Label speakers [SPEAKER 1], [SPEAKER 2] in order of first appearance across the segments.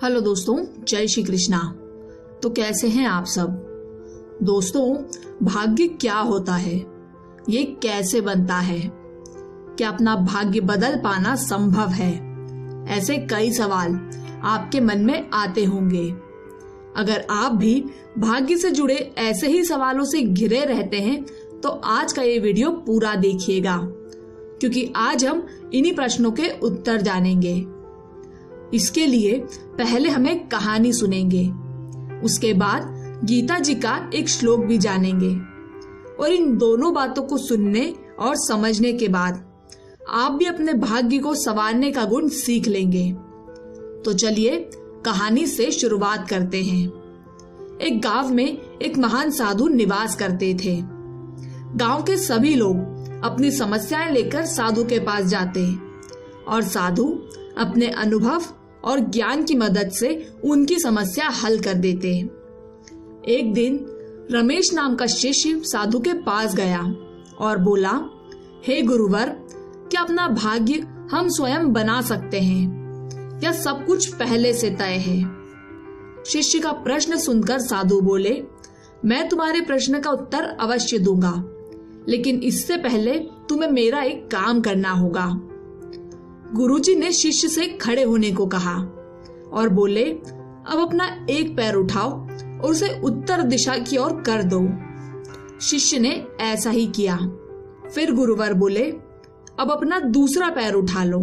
[SPEAKER 1] Hello दोस्तों, जय श्री कृष्णा। तो कैसे हैं आप सब दोस्तों? भाग्य क्या होता है, ये कैसे बनता है, क्या अपना भाग्य बदल पाना संभव है? ऐसे कई सवाल आपके मन में आते होंगे। अगर आप भी भाग्य से जुड़े ऐसे ही सवालों से घिरे रहते हैं तो आज का ये वीडियो पूरा देखिएगा, क्योंकि आज हम इन्हीं प्रश्नों के उत्तर जानेंगे। इसके लिए पहले हम एक कहानी सुनेंगे, उसके बाद गीता जी का एक श्लोक भी जानेंगे। और इन दोनों बातों को सुनने और समझने के बाद आप भी अपने भाग्य को संवारने का गुण सीख लेंगे। तो चलिए कहानी से शुरुआत करते हैं। एक गांव में एक महान साधु निवास करते थे। गांव के सभी लोग अपनी समस्याएं लेकर साधु के पास जाते और साधु अपने अनुभव और ज्ञान की मदद से उनकी समस्या हल कर देते। एक दिन रमेश नाम का शिष्य साधु के पास गया और बोला, हे गुरुवर, क्या अपना भाग्य हम स्वयं बना सकते हैं या सब कुछ पहले से तय है? शिष्य का प्रश्न सुनकर साधु बोले, मैं तुम्हारे प्रश्न का उत्तर अवश्य दूंगा, लेकिन इससे पहले तुम्हें मेरा एक काम करना होगा। गुरुजी ने शिष्य से खड़े होने को कहा और बोले, अब अपना एक पैर उठाओ और उसे उत्तर दिशा की ओर कर दो। शिष्य ने ऐसा ही किया। फिर गुरुवर बोले, अब अपना दूसरा पैर उठा लो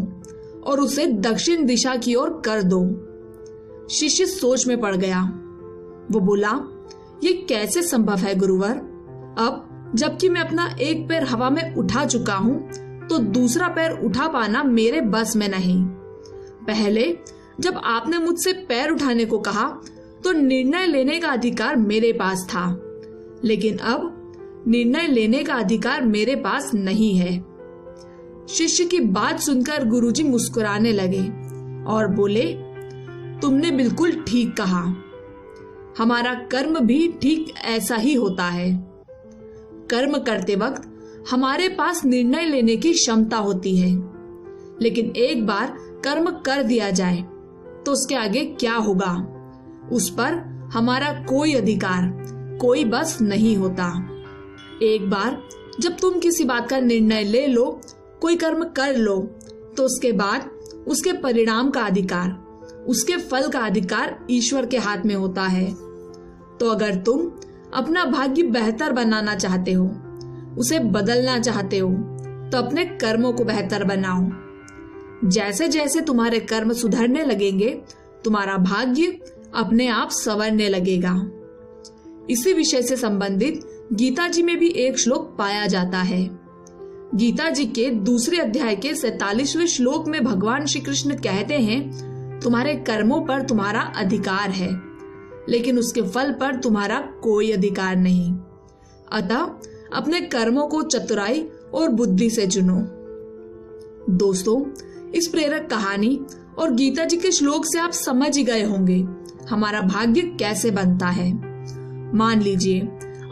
[SPEAKER 1] और उसे दक्षिण दिशा की ओर कर दो। शिष्य सोच में पड़ गया। वो बोला, ये कैसे संभव है गुरुवर? अब जबकि मैं अपना एक पैर हवा में उठा चुका हूँ तो दूसरा पैर उठा पाना मेरे बस में नहीं। पहले जब आपने मुझसे पैर उठाने को कहा तो निर्णय लेने का अधिकार मेरे पास था, लेकिन अब निर्णय लेने का अधिकार मेरे पास नहीं है। शिष्य की बात सुनकर गुरुजी मुस्कुराने लगे और बोले, तुमने बिल्कुल ठीक कहा। हमारा कर्म भी ठीक ऐसा ही होता है। कर्म करते वक्त हमारे पास निर्णय लेने की क्षमता होती है, लेकिन एक बार कर्म कर दिया जाए तो उसके आगे क्या होगा, उस पर हमारा कोई अधिकार, कोई बस नहीं होता। एक बार जब तुम किसी बात का निर्णय ले लो, कोई कर्म कर लो, तो उसके बाद उसके परिणाम का अधिकार, उसके फल का अधिकार ईश्वर के हाथ में होता है। तो अगर तुम अपना भाग्य बेहतर बनाना चाहते हो, उसे बदलना चाहते हो, तो अपने कर्मों को बेहतर बनाओ। जैसे जैसे तुम्हारे कर्म सुधरने लगेंगे, तुम्हारा भाग्य अपने आप संवरने लगेगा। इसी विषय से संबंधित गीता जी में भी एक श्लोक पाया जाता है। गीता जी के दूसरे अध्याय के 47वें श्लोक में भगवान श्री कृष्ण कहते हैं, तुम्हारे कर्मों पर तुम्हारा अधिकार है, लेकिन उसके फल पर तुम्हारा कोई अधिकार नहीं। अतः अपने कर्मों को चतुराई और बुद्धि से चुनो। दोस्तों, इस प्रेरक कहानी और गीता जी के श्लोक से आप समझ ही गए होंगे हमारा भाग्य कैसे बनता है। मान लीजिए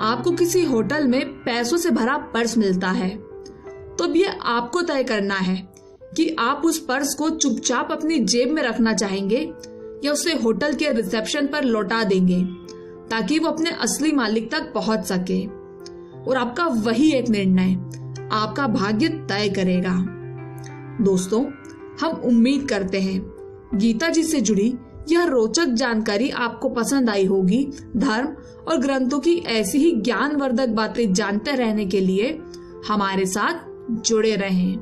[SPEAKER 1] आपको किसी होटल में पैसों से भरा पर्स मिलता है, तो अब ये आपको तय करना है कि आप उस पर्स को चुपचाप अपनी जेब में रखना चाहेंगे या उसे होटल के रिसेप्शन पर लौटा देंगे, ताकि वो अपने असली मालिक तक पहुंच सके। और आपका वही एक निर्णय आपका भाग्य तय करेगा। दोस्तों, हम उम्मीद करते हैं गीता जी से जुड़ी यह रोचक जानकारी आपको पसंद आई होगी। धर्म और ग्रंथों की ऐसी ही ज्ञानवर्धक बातें जानते रहने के लिए हमारे साथ जुड़े रहें।